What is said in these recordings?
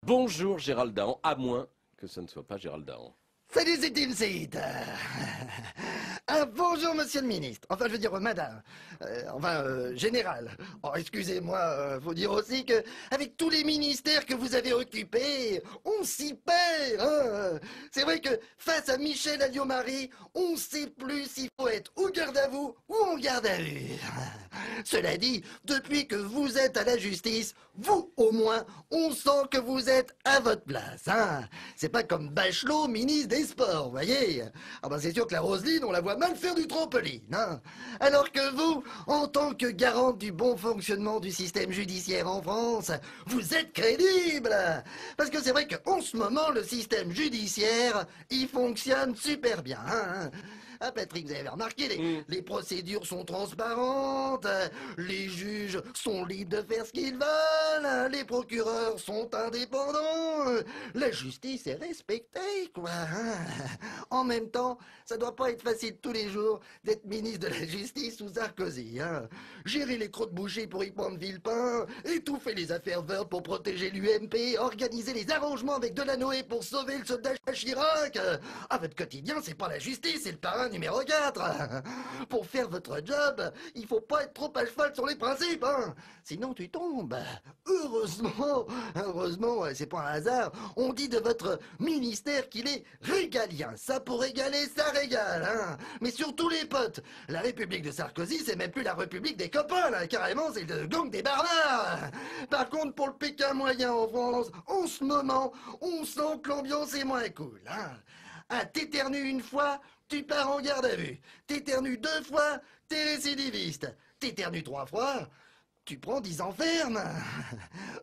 Bonjour Gérald Dahan, à moins que ce ne soit pas Gérald Dahan. Salut, c'est Tilsit. Bonjour, monsieur le ministre. Enfin, je veux dire, madame. Général. Oh, excusez-moi, faut dire aussi que, avec tous les ministères que vous avez occupés, on s'y perd. Hein. C'est vrai que, face à Michel Alliot-Marie, on sait plus s'il faut être ou garde à vous ou en garde à vue. Cela dit, depuis que vous êtes à la justice, vous, au moins, on sent que vous êtes à votre place. Hein. C'est pas comme Bachelot, ministre des Sports, voyez. Ah ben c'est sûr que la Roselyne, on la voit mal faire du trampoline. Hein. Alors que vous, en tant que garante du bon fonctionnement du système judiciaire en France, vous êtes crédible. Parce que c'est vrai qu'en ce moment, le système judiciaire, il fonctionne super bien. Hein. Ah Patrick, vous avez remarqué, les procédures sont transparentes, les juges sont libres de faire ce qu'ils veulent, les procureurs sont indépendants, la justice est respectée, quoi. En même temps, ça doit pas être facile tous les jours d'être ministre de la Justice sous Sarkozy. Hein. Gérer les crottes bouchées pour y prendre Villepin, étouffer les affaires Verbe pour protéger l'UMP, organiser les arrangements avec Delanoë pour sauver le soldat Chirac. Ah, votre quotidien, c'est pas la justice, c'est le parrain numéro 4. Pour faire votre job, il faut pas être trop à cheval sur les principes. Hein. Sinon, tu tombes. Heureusement, c'est pas un hasard. On dit de votre ministère qu'il est régalien. Ça pour régaler, ça régale. Hein. Mais surtout les potes. La République de Sarkozy, c'est même plus la République des copains, là. Carrément, c'est le gang des barbares. Par contre, pour le Pékin moyen en France, en ce moment, on sent que l'ambiance est moins cool. Hein. Ah, t'éternues une fois, tu pars en garde à vue. T'éternues 2 fois, t'es récidiviste. T'éternues 3 fois, tu prends 10 ans ferme.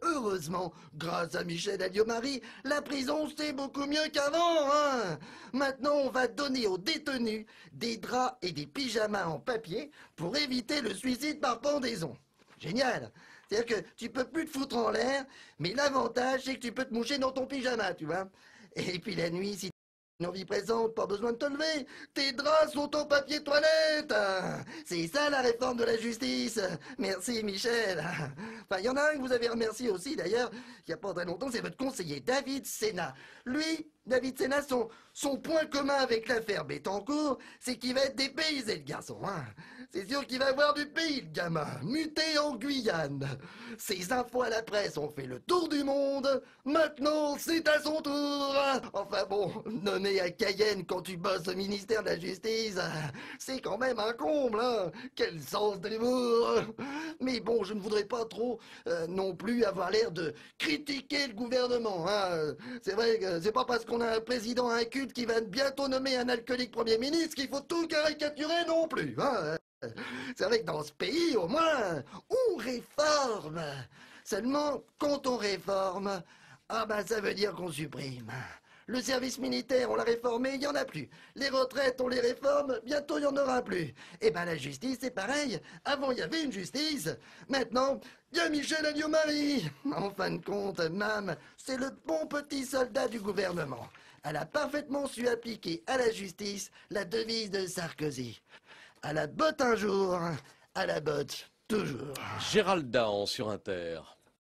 Heureusement, grâce à Michel Alliot-Marie, la prison c'est beaucoup mieux qu'avant. Hein. Maintenant, on va donner aux détenus des draps et des pyjamas en papier pour éviter le suicide par pendaison. Génial. C'est-à-dire que tu peux plus te foutre en l'air, mais l'avantage c'est que tu peux te moucher dans ton pyjama, tu vois. Et puis la nuit, si une envie présente, pas besoin de te lever. Tes draps sont en papier toilette. C'est ça la réforme de la justice. Merci Michel. Enfin, il y en a un que vous avez remercié aussi d'ailleurs, il n'y a pas très longtemps, c'est votre conseiller David Sénat. Lui, David Sénat, son point commun avec l'affaire Bettencourt, c'est qu'il va être dépaysé le garçon. Hein. C'est sûr qu'il va voir du pays, le gamin, muté en Guyane. Ses infos à la presse ont fait le tour du monde. Maintenant, c'est à son tour. Enfin bon, nommé à Cayenne quand tu bosses au ministère de la Justice, c'est quand même un comble, hein. Quel sens de l'humour. Mais bon, je ne voudrais pas trop non plus avoir l'air de critiquer le gouvernement. Hein. C'est vrai que c'est pas parce qu'on a un président inculte qui va bientôt nommer un alcoolique Premier ministre qu'il faut tout caricaturer non plus. Hein. C'est vrai que dans ce pays, au moins, on réforme. Seulement, quand on réforme, ah ben ça veut dire qu'on supprime. Le service militaire, on l'a réformé, il n'y en a plus. Les retraites, on les réforme, bientôt il n'y en aura plus. Et ben la justice, c'est pareil. Avant, il y avait une justice. Maintenant, il y a Michel Alliot-Marie. En fin de compte, Mam, c'est le bon petit soldat du gouvernement. Elle a parfaitement su appliquer à la justice la devise de Sarkozy. À la botte un jour, à la botte toujours. Gérald Dahan sur Inter.